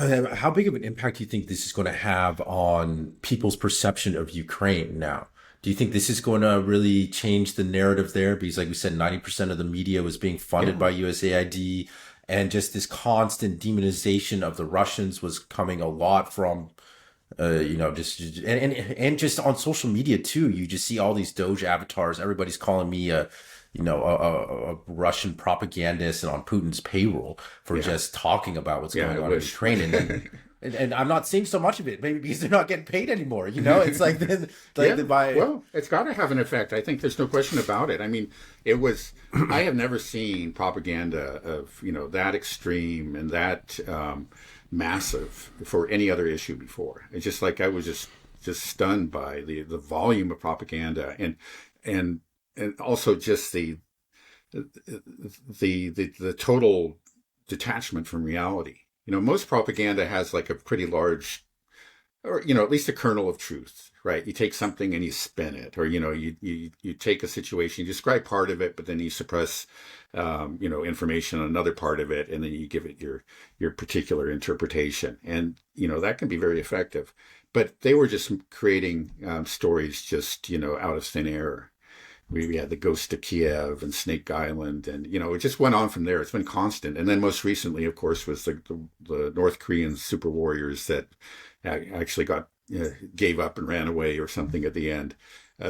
How big of an impact do you think this is going to have on people's perception of Ukraine now? Do you think this is going to really change the narrative there? Because, like we said, 90% of the media was being funded Yeah, by USAID, and just this constant demonization of the Russians was coming a lot from, and just on social media too. You just see all these Doge avatars. Everybody's calling me a Russian propagandist and on Putin's payroll for yeah, just talking about what's yeah. going I on in wish. Ukraine. And I'm not seeing so much of it, maybe because they're not getting paid anymore. It's like like Yeah, the by well, it's got to have an effect. I think there's no question about it. I mean, it was, I have never seen propaganda of, that extreme and that massive for any other issue before. It's just like I was just stunned by the volume of propaganda and, and also just the total detachment from reality. Most propaganda has like a pretty large, or at least a kernel of truth, right? You take something and you spin it, or you take a situation, you describe part of it, but then you suppress information on another part of it, and then you give it your particular interpretation, and that can be very effective. But they were just creating stories just out of thin air. We had the Ghost of Kiev and Snake Island, and it just went on from there. It's been constant, and then most recently, of course, was the North Korean super warriors that actually gave up and ran away or something at the end.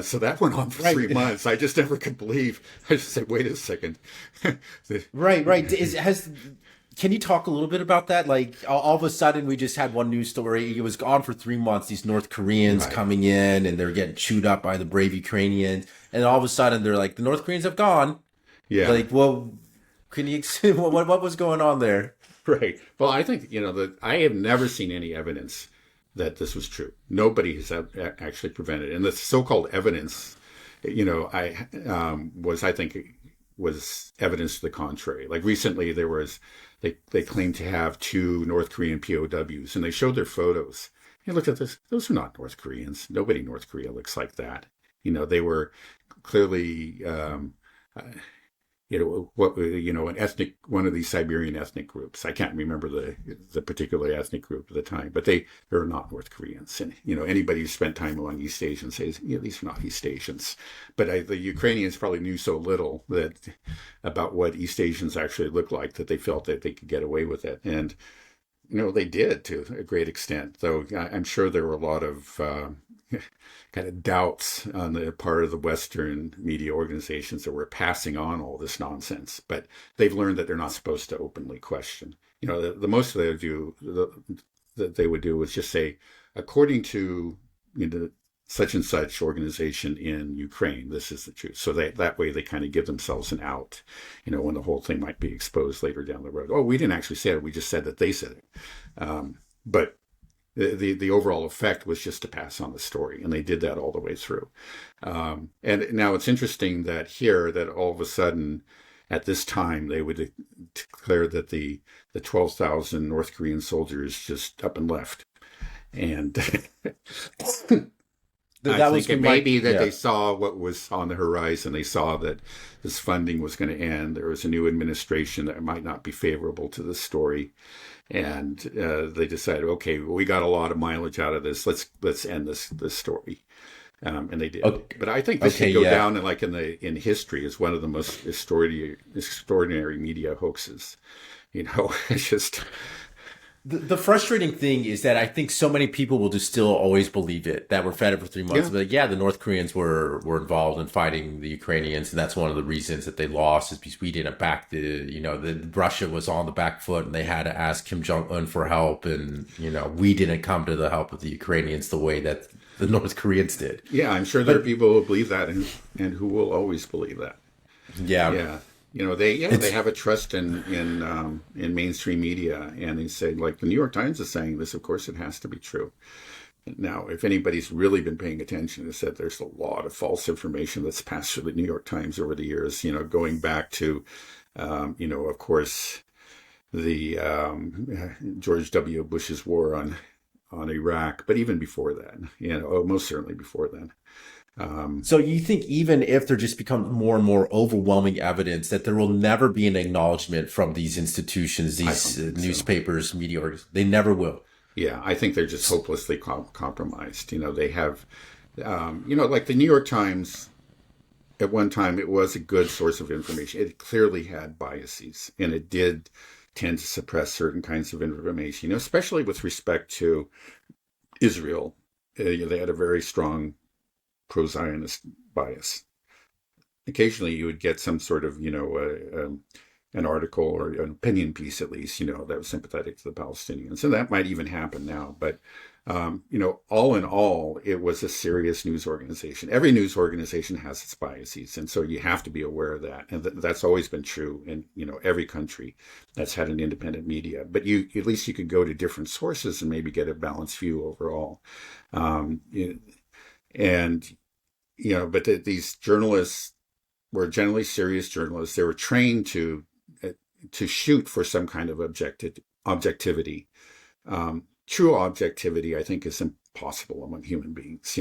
So that went on for right, 3 months. I just never could believe. I just said, "Wait a second." right. Can you talk a little bit about that? Like all of a sudden, we just had one news story. It was gone for 3 months. These North Koreans Right. coming in and they're getting chewed up by the brave Ukrainians, and all of a sudden they're like, the North Koreans have gone. Yeah. Like, well, can you what was going on there? Right. Well, I think that I have never seen any evidence that this was true. Nobody has actually prevented it. And the so-called evidence, I think was evidence to the contrary. Like recently, they claimed to have two North Korean POWs, and they showed their photos. You looked at this; those are not North Koreans. Nobody in North Korea looks like that. They were clearly. An ethnic, one of these Siberian ethnic groups. I can't remember the particular ethnic group at the time, but they're not North Koreans. And anybody who spent time among East Asians says, these are not East Asians. But the Ukrainians probably knew so little about what East Asians actually look like that they felt that they could get away with it. And they did to a great extent, though I'm sure there were a lot of kind of doubts on the part of the Western media organizations that were passing on all this nonsense. But they've learned that they're not supposed to openly question. The most that they would do was just say, according to such and such organization in Ukraine, this is the truth. So that way they kind of give themselves an out, when the whole thing might be exposed later down the road. Oh, we didn't actually say it. We just said that they said it. But the overall effect was just to pass on the story, and they did that all the way through. And now it's interesting that all of a sudden, at this time, they would declare that the 12,000 North Korean soldiers just up and left. And I That was think it from may like, be that yeah. they saw what was on the horizon. They saw that this funding was going to end. There was a new administration that might not be favorable to the story, and they decided, okay, well, we got a lot of mileage out of this. Let's end this story, and they did. Okay, But I think this okay, should go yeah. down in history as one of the most extraordinary media hoaxes. It's just The frustrating thing is that I think so many people will just still always believe it that we're fed it for 3 months. yeah, But like, yeah, the North Koreans were involved in fighting the Ukrainians, and that's one of the reasons that they lost is because we didn't back the Russia was on the back foot, and they had to ask Kim Jong Un for help, and we didn't come to the help of the Ukrainians the way that the North Koreans did. yeah. I'm sure there are But people who believe that and who will always believe that. yeah, Yeah. They it's have a trust in mainstream media, and they say, like the New York Times is saying this, of course it has to be true. Now, if anybody's really been paying attention, it's that there's a lot of false information that's passed through the New York Times over the years, going back to of course the George W. Bush's war on Iraq, but even before then, most certainly before then. So you think even if there just becomes more and more overwhelming evidence that there will never be an acknowledgement from these institutions, I don't these think so. newspapers, media orgs, they never will. Yeah, I think they're just hopelessly compromised. They have, like the New York Times. At one time, it was a good source of information. It clearly had biases, and it did tend to suppress certain kinds of information, especially with respect to Israel. They had a very strong pro-Zionist bias. Occasionally, you would get some sort of, an article or an opinion piece, at least, that was sympathetic to the Palestinians. And that might even happen now. But, all in all, it was a serious news organization. Every news organization has its biases. And so you have to be aware of that. And that's always been true in, every country that's had an independent media. But at least you could go to different sources and maybe get a balanced view overall. And, but these journalists were generally serious journalists. They were trained to shoot for some kind of objectivity. True objectivity, I think, is impossible among human beings.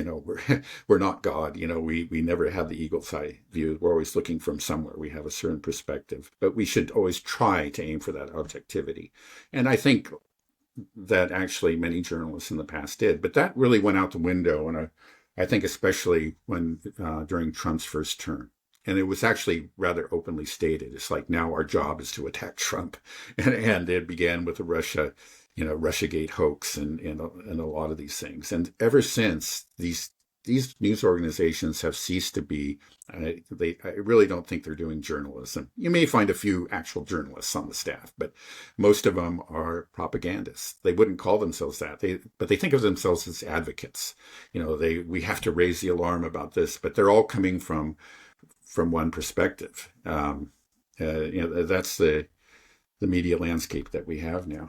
We're not God. We never have the eagle's eye view. We're always looking from somewhere. We have a certain perspective, but we should always try to aim for that objectivity. And I think that actually many journalists in the past did, but that really went out the window. And I think especially when during Trump's first term. And it was actually rather openly stated. It's like, now our job is to attack Trump. And it began with the Russiagate hoax and a lot of these things. And ever since, these news organizations have ceased to be, I really don't think they're doing journalism. You may find a few actual journalists on the staff, but most of them are propagandists. They wouldn't call themselves that, but they think of themselves as advocates. We have to raise the alarm about this, but they're all coming from one perspective. That's the media landscape that we have now.